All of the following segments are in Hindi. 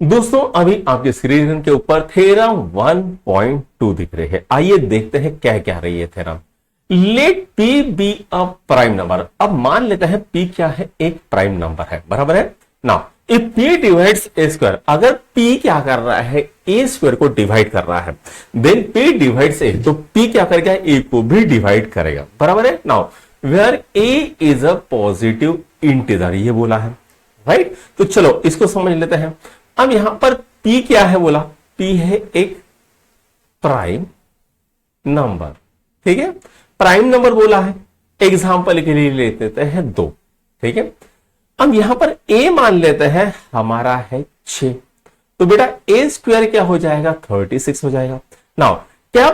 दोस्तों अभी आपके स्क्रीन के ऊपर थ्योरम 1.2 दिख रहे हैं। आइए देखते हैं क्या क्या रही है theorem. Let P be a prime number. अब मान लेते हैं पी क्या है, एक प्राइम नंबर है, बराबर है ना। If P divides A square, अगर पी क्या कर रहा है, ए स्क्वायर को डिवाइड कर रहा है, देन पी डिवाइड्स ए, तो पी क्या करेगा, ए को भी डिवाइड करेगा, बराबर है। Now where A is a positive integer, ये बोला है, राइट। तो चलो इसको समझ लेते हैं। अब यहां पर P क्या है बोला, P है एक प्राइम नंबर, ठीक है। प्राइम नंबर बोला है, एग्जाम्पल के लिए ले लेते हैं 2, ठीक है। अब यहां पर A मान लेते हैं हमारा है 6, तो बेटा A स्क्वायर क्या हो जाएगा, 36 हो जाएगा। नाउ क्या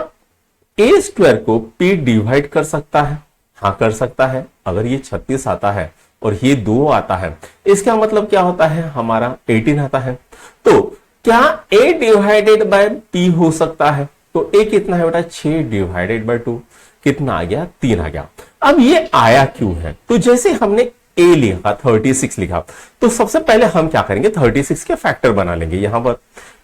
A स्क्वायर को P डिवाइड कर सकता है? हाँ कर सकता है। अगर ये 36 आता है और ये 2 आता है, इसका मतलब क्या होता है, हमारा 18 आता है। तो क्या A डिवाइडेड बाय P हो सकता है? तो A कितना है बेटा, 6 डिवाइडेड बाय 2, कितना आ गया, 3 आ गया। अब ये आया क्यों है, तो जैसे हमने A लिखा, 36 लिखा, तो सबसे पहले हम क्या करेंगे, 36 के फैक्टर बना लेंगे यहां पर,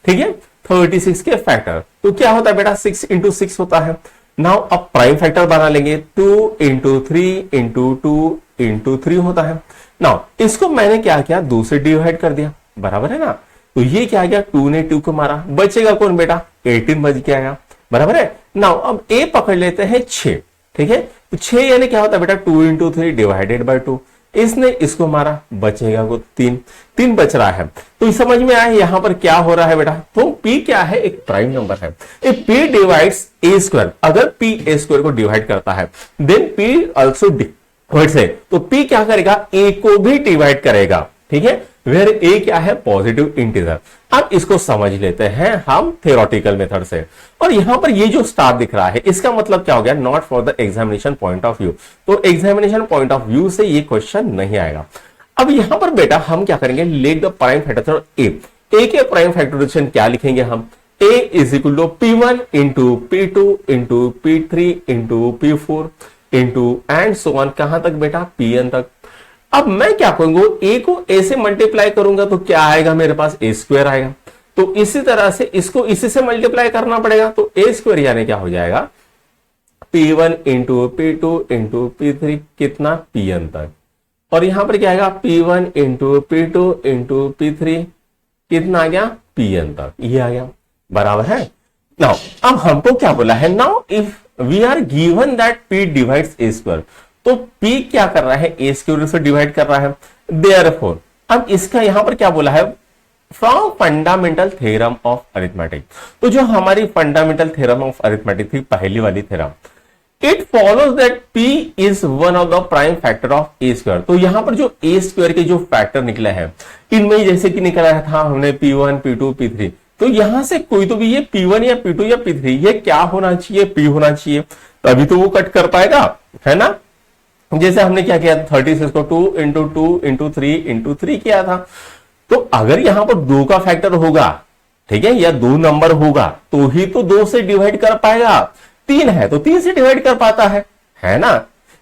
ठीक है। 36 के फैक्टर तो क्या होता है बेटा, 6 इंटू 6 होता है। नाउ अब प्राइम फैक्टर बना लेंगे, 2 इंटू 3 इंटू 2 इंटू 3 होता है। नाउ इसको मैंने क्या किया, 2 से डिवाइड कर दिया, बराबर है ना। तो ये क्या गया, 2 ने 2 को मारा, बचेगा कौन बेटा, 18 बच के आया, बराबर है। नाउ अब ए पकड़ लेते हैं 6, ठीक है। तो 6 यानी क्या होता है बेटा, 2 इंटू 3 डिवाइडेड बाय 2, इसने इसको मारा, बचेगा को 3 बच रहा है। तो समझ में आया यहां पर क्या हो रहा है बेटा, तो P क्या है, एक प्राइम नंबर है। If P divides A square, अगर P ए स्क्वायर को डिवाइड करता है, देन P ऑल्सो डिवाइड्स है, तो P क्या करेगा, A को भी डिवाइड करेगा, ठीक है। वेयर A क्या है, पॉजिटिव इंटीजर। अब इसको समझ लेते हैं हम थ्योरेटिकल मेथड से। और यहां पर ये जो स्टार दिख रहा है, इसका मतलब क्या हो गया, not for the examination point of view. तो एग्जामिनेशन पॉइंट ऑफ व्यू से ये क्वेश्चन नहीं आएगा। अब यहां पर बेटा हम क्या करेंगे, let the prime factor A के प्राइम फैक्टराइजेशन क्या लिखेंगे हम, a is equal to P1 into P2 into P3 into P4 into and so on, कहां तक बेटा, Pn तक। अब मैं क्या करूंगा, a को a से मल्टीप्लाई करूंगा तो क्या आएगा मेरे पास, a स्क्वायर आएगा। तो इसी तरह से इसको इसी से मल्टीप्लाई करना पड़ेगा, तो a स्क्वायर यानी क्या हो जाएगा, P1 into P2 into P3 कितना, Pn तक। और यहां पर क्या आएगा, P1 into P2 into P3 कितना आ गया, Pn तक, ये आ गया, बराबर है। नाउ अब हमको क्या बोला है, now if we are given that P divides A square, तो P क्या कर रहा है, ए स्क्वायर से डिवाइड कर रहा है। देयरफॉर अब इसका यहां पर क्या बोला है, from fundamental theorem of arithmetic. तो जो हमारी फंडामेंटल थ्योरम ऑफ अरिथमेटिक थी, पहली वाली theorem, it follows that P is one of the prime factor of A square. तो यहां पर जो ए स्क्वायर के जो फैक्टर निकले हैं, इनमें जैसे कि निकला था हमने P1 P2 P3, तो यहां से कोई तो भी ये P1 या P2 या P3 ये क्या होना चाहिए, P होना चाहिए, तभी तो वो कट कर पाएगा, है ना। जैसे हमने क्या किया, 36 को 2 इंटू 2 इंटू 3 इंटू 3 किया था। तो अगर यहां पर 2 का फैक्टर होगा, ठीक है, या 2 नंबर होगा, तो ही तो 2 से डिवाइड कर पाएगा। 3 है तो 3 से डिवाइड कर पाता है ना।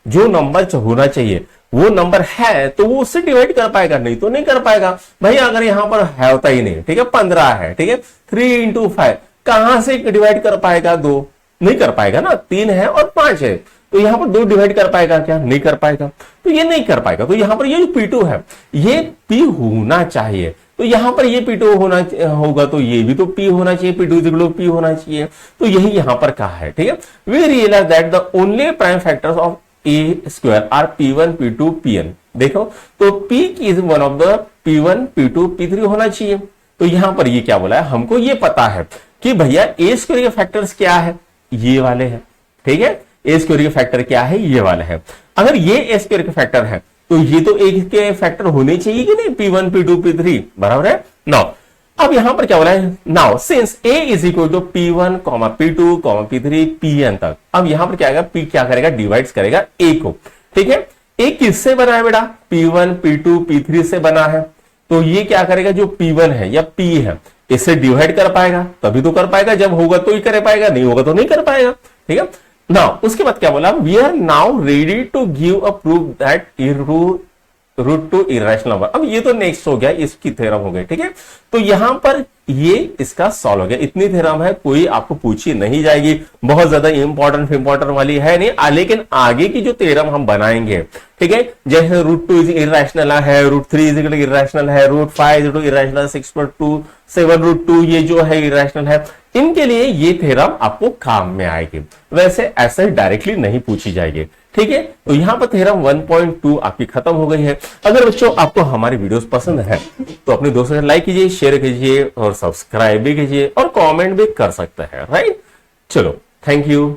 जो नंबर होना चाहिए वो नंबर है तो वो उससे डिवाइड कर पाएगा, नहीं तो नहीं कर पाएगा भाई। अगर यहां पर है होता ही नहीं, ठीक है, 15 है, ठीक है, 3 इंटू 5 कहां से डिवाइड कर पाएगा, 2 नहीं कर पाएगा ना। 3 है और 5 है, तो यहां पर 2 डिवाइड कर पाएगा क्या, नहीं कर पाएगा, तो ये नहीं कर पाएगा। तो यहां पर ये जो P2 है ये P होना चाहिए, तो यहां पर ये P2 होना होगा, तो ये भी तो P होना चाहिए, P2 P होना चाहिए। तो यही यहां पर कहा है, ठीक है। We realize that the only prime factors of A square are P1 P2 Pn। देखो तो P is one of the P1 P2 P3 होना चाहिए। तो यहां पर ये क्या बोला है, हमको ये पता है कि भैया ए स्क्वायर के फैक्टर्स क्या है, ये वाले हैं, ठीक है। ए स्क्वायर के फैक्टर क्या है, ये वाला है। अगर ये ए स्क्वायर के फैक्टर है तो ये तो एक के फैक्टर होने चाहिए कि नहीं, P1 P2 P3, बराबर है। नाउ अब यहां पर क्या बोला है, now since A is equal to P1, P2, P3 Pn तक। अब यहां पर क्या आएगा, P क्या करेगा, डिवाइड्स करेगा A को, ठीक है। A किससे बना है बेटा, P1 P2 P3 से बना है। तो ये क्या करेगा, जो P1 है या P है, इससे डिवाइड कर पाएगा, तभी तो कर पाएगा, जब होगा तो ही कर पाएगा, नहीं होगा तो नहीं कर पाएगा, ठीक है। नाउ उसके बाद क्या बोला, we are now ready to give a proof that √2 irrational number. अब ये तो नेक्स्ट हो गया, इसकी थ्योरम हो गई, ठीक है। तो यहां पर ये इसका सॉल्व हो गया। इतनी थ्योरम है, कोई आपको पूछी नहीं जाएगी, बहुत ज्यादा इंपॉर्टेंट वाली है नहीं। लेकिन आगे की जो थ्योरम हम बनाएंगे, ठीक है, जैसे √2 इरेशनल है, √3 इरेशनल है, √5 इरेशनल, 6/2 ये जो है इरेशनल है, इनके लिए ये थ्योरम आपको काम में आएगी। वैसे ऐसे डायरेक्टली नहीं पूछी जाएगी, ठीक है। तो यहां पर थ्योरम 1.2 आपकी खत्म हो गई है। अगर बच्चों आपको हमारी वीडियोस पसंद है तो अपने दोस्तों से लाइक कीजिए, शेयर कीजिए और सब्सक्राइब भी कीजिए और कमेंट भी कर सकते हैं, राइट। चलो, थैंक यू।